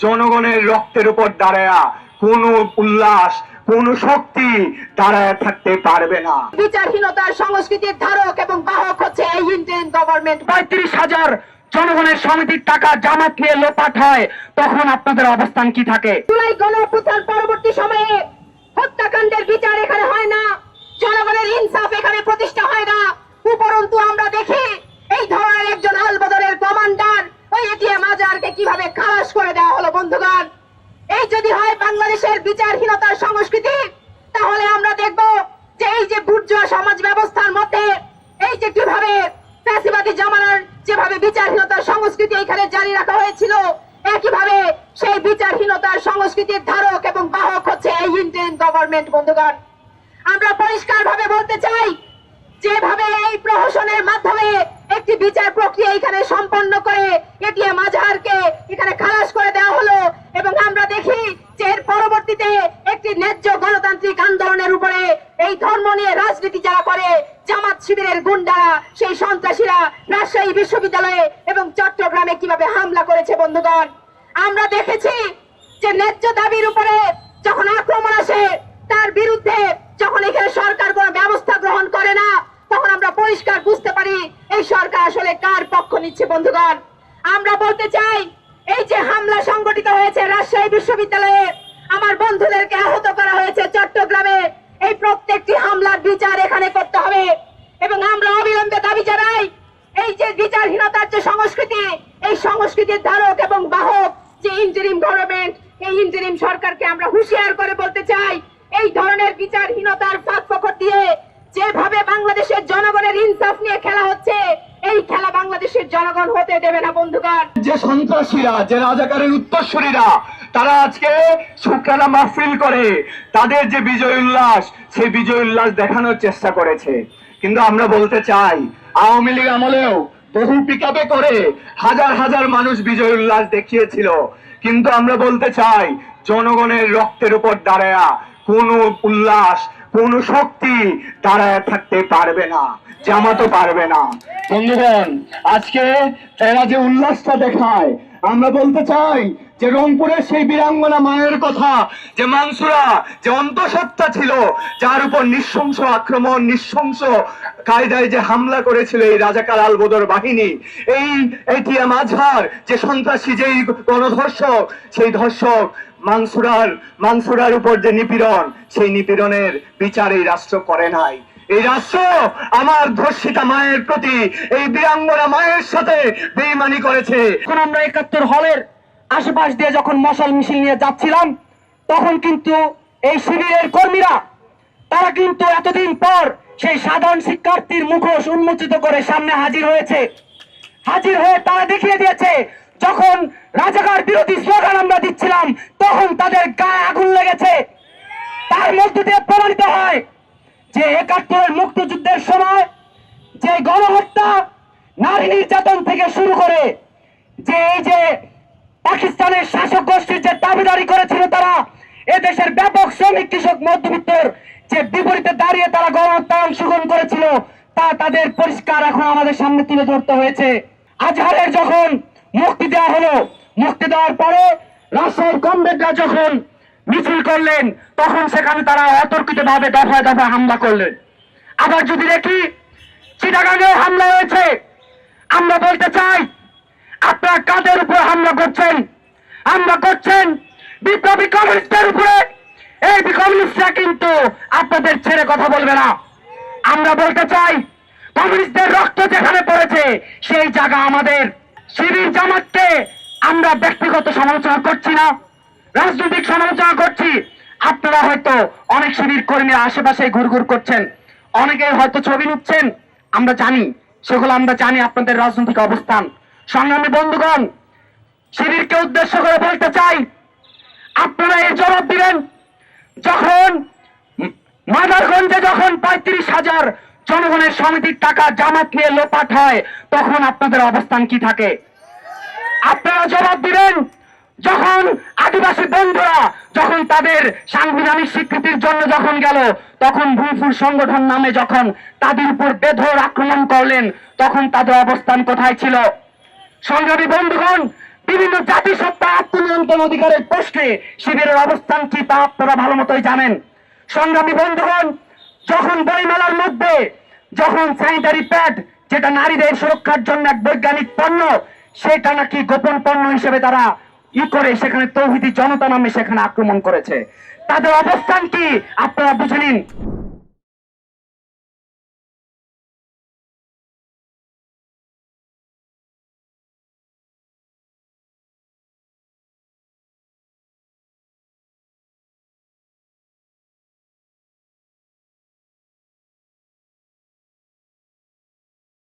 জনগণের রক্তের উপর দাঁড়ায়া কোন উল্লাস কোন শক্তি দাঁড়ায় থাকতে পারবে না। বিচারহীনতার সংস্কৃতির ধারক এবং বাহক হচ্ছে এই ইন্টারিম গভর্নমেন্ট। ৩৫,০০০ জনগণের সমিতির টাকা জামাত নিয়ে লোপাট হয়, তখন আপনাদের অবস্থান কি থাকে? জুলাই গণঅভ্যুত্থান পরবর্তী সময়ে হত্যাকাণ্ডের বিচার এখানে হয় না, জনগণের ইনসাফ এখানে প্রতিষ্ঠা হয় না। উপরন্তু আমরা দেখি এই ধরনের একজন আলবদরের কমান্ডার ওই এটিএম আজহারকে কিভাবে খালাস করে দেওয়া হলো। বন্ধুগণ, এই যদি হয় বাংলাদেশের বিচারহীনতার সংস্কৃতি, তাহলে আমরা দেখব যে এই যে বুর্জোয়া সমাজ ব্যবস্থার মধ্যে এই যে কিভাবে ফ্যাসিবাদী জামানার যেভাবে বিচারহীনতার সংস্কৃতি এখানে জারি রাখা হয়েছিল, একইভাবে সেই বিচারহীনতার সংস্কৃতির ধারক এবং বাহক হচ্ছে এই ইন্টারিম গভর্নমেন্ট। বন্ধুগণ, আমরা পরিষ্কারভাবে বলতে চাই, যেভাবে এই প্রহসনের মাধ্যমে একটি বিচার প্রক্রিয়া এখানে সম্পন্ন করে এটিএম আজহারকে এখানে খালাস করে দেওয়া হলো, এবং আমরা দেখি যে এর পরবর্তীতে একটি ন্যায্য গণতান্ত্রিক আন্দোলনের উপরে এই ধর্ম নিয়ে রাজনীতি যারা করে জামাত শিবিরের গুন্ডারা, সেই সন্ত্রাসীরা রাজশাহী বিশ্ববিদ্যালয়ে এবং চট্টগ্রামে কিভাবে হামলা করেছে। বন্ধুগণ, আমরা দেখেছি যে ন্যায্য দাবির উপরে যখন আক্রমণ আসে, তার বিরুদ্ধে যখন এখানে সরকার কোনো ব্যবস্থা গ্রহণ করে না, তখন আমরা পরিষ্কার বুঝতে পারি এই সরকার আসলে কার পক্ষ নিচ্ছে। বন্ধুগণ, আমরা বলতে চাই, এই যে হামলা সংগঠিত হয়েছে রাজশাহী বিশ্ববিদ্যালয়ে, আমার বন্ধুদেরকে আহত করা হয়েছে চট্টগ্রামে, এই প্রত্যেকটি হামলার বিচার এখানে করতে হবে। এবং আমরা অবিলম্বে দাবি জানাই, এই যে বিচারহীনতার যে সংস্কৃতি, এই সংস্কৃতির ধারক এবং বাহক যে ইন্টারিম গভর্নমেন্ট, এই ইন্টারিম সরকারকে আমরা হুঁশিয়ার করে বলতে চাই, এই ধরনের বিচারহীনতার ফাঁক ফকর দিয়ে যেভাবে বাংলাদেশের জনগণের ইনসাফ নিয়ে খেলা হচ্ছে, এই খেলা বাংলাদেশের জনগণ হতে দেবে না। বন্ধুগণ, যে সন্ত্রাসীরা, যে রাজাকারের উত্তরসূরিরা, তারা আজকে শুকরানা মাহফিল করে তাদের যে বিজয় উল্লাস, সেই বিজয় উল্লাস দেখানোর চেষ্টা করেছে। কিন্তু আমরা বলতে চাই, আওয়ামী লীগ আমলেও বহু পিকআপে করে হাজার হাজার মানুষ বিজয় উল্লাস দেখিয়েছিল। কিন্তু আমরা বলতে চাই, জনগণের রক্তের উপর দাঁড়ায়া কোন উল্লাস কোন শক্তি দাঁড়ায় থাকতে পারবে না, জামাতও পারবে না। বন্ধুগণ, আজকে এরা যে উল্লাসটা দেখায়, আমরা বলতে চাই যে রংপুরের সেই বীরাঙ্গনা মায়ের কথা, যে মানসুরা, যে অন্তঃসত্ত্বা ছিল, যার উপর নৃশংস আক্রমণ, নৃশংস কায়দায় যে হামলা করেছিল এই রাজাকার আলবদর বাহিনী, এই এটিএম আজহার যে সন্ত্রাসী, যেই গণধর্ষক, সেই ধর্ষক মানসুরার উপর যে নিপীড়ন, সেই নিপীড়নের বিচার এই রাষ্ট্র করে নাই। এই রাষ্ট্র আমার ধর্ষিতা মায়ের প্রতি, এই বীরাঙ্গনা মায়ের সাথে বেঈমানি করেছে। এখন আমরা ৭১ হলের আশেপাশ দিয়ে যখন মশাল মিছিল নিয়ে যাচ্ছিলাম, তখন কিন্তু এই শিবিরের কর্মীরা তারা কিন্তু এতদিন পর সেই সাধারণ শিক্ষার্থীর মুখোশ উন্মোচিত করে সামনে হাজির হয়েছে। হাজির হয়ে তারা দেখিয়ে দিয়েছে, যখন রাজাকার বিরোধী স্লোগান আমরা দিচ্ছিলাম, তখন তাদের গায়ে আগুন লেগেছে। তার মধ্য দিয়ে প্রমাণিত হয় যে ৭১-এর মুক্তিযুদ্ধের সময় যে গণহত্যা, নারী নির্যাতন থেকে শুরু করে যে এই যে পাকিস্তানের শাসক গোষ্ঠীর যে দাবিদারি করেছিল, তারা এদেশের ব্যাপক শ্রমিক কৃষক মধ্যবিত্তর যে বিপরীতে দাঁড়িয়ে তারা গণহত্যায় অংশগ্রহণ করেছিল, তা তাদের পরিষ্কার এখন আমাদের সামনে তুলে ধরতে হয়েছে। আজহারের যখন মুক্তি দেওয়া হলো, মুক্তি দেওয়ার পরে রাজশাহীর কমরেডরা যখন মিছিল করলেন, তখন সেখানে তারা অতর্কিত ভাবে দফায় দফায় হামলা করলেন। আবার যদি দেখি চিটাগাঙে হামলা হয়েছে, আমরা বলতে চাই, আপনারা কাদের উপর হামলা করছেন? হামলা করছেন বিপ্লবী কমিউনিস্টদের উপরে। এই কমিউনিস্টরা কিন্তু আপনাদের ছেড়ে কথা বলবে না। আমরা বলতে চাই, কমিউনিস্টদের রক্ত যেখানে পড়েছে, সেই জায়গা আমাদের। শিবির জামাতকে আমরা ব্যক্তিগত সমালোচনা করছি না, রাজনৈতিক সমালোচনা করছি। আপনারা হয়তো অনেক শিবির কর্মীরা আশেপাশে ঘুরঘুর করছেন, অনেকে হয়তো ছবি নিচ্ছেন, আমরা জানি, সেগুলো আমরা জানি আপনাদের রাজনৈতিক অবস্থান। সংগ্রামী বন্ধুগণ, শিবিরকে উদ্দেশ্য করে বলতে চাই, আপনারা এর জবাব দিবেন, যখন মাদারগঞ্জে যখন ৩৫,০০০ জনগণের সমিতির টাকা জামাত নিয়ে লোপাট হয়, তখন আপনাদের অবস্থান কি থাকে? আপনারা জবাব দিবেন, যখন আদিবাসী বন্ধুরা যখন তাদের সাংবিধানিক স্বীকৃতির জন্য যখন গেল, তখন ভূমিপুর সংগঠন নামে যখন তাদের উপর বেধড় আক্রমণ করলেন, তখন তাদের অবস্থান কোথায় ছিল? সংগ্রামী বন্ধুগণ, বিভিন্ন জাতিসত্তা আত্মনিয়ন্ত্রণ অধিকারের প্রশ্নে শিবিরের অবস্থান কি তা আপনারা ভালো মতোই জানেন। সংগ্রামী বন্ধুগণ, যখন বইমেলার মধ্যে যখন স্যানিটারি প্যাড, যেটা নারীদের সুরক্ষার জন্য এক বৈজ্ঞানিক পণ্য, সেটা নাকি গোপন পণ্য হিসেবে তারা করে সেখানে তৌহিদি জনতা নামে সেখানে আক্রমণ করেছে, তাদের অবস্থান কি আপনারা বুঝে নিন।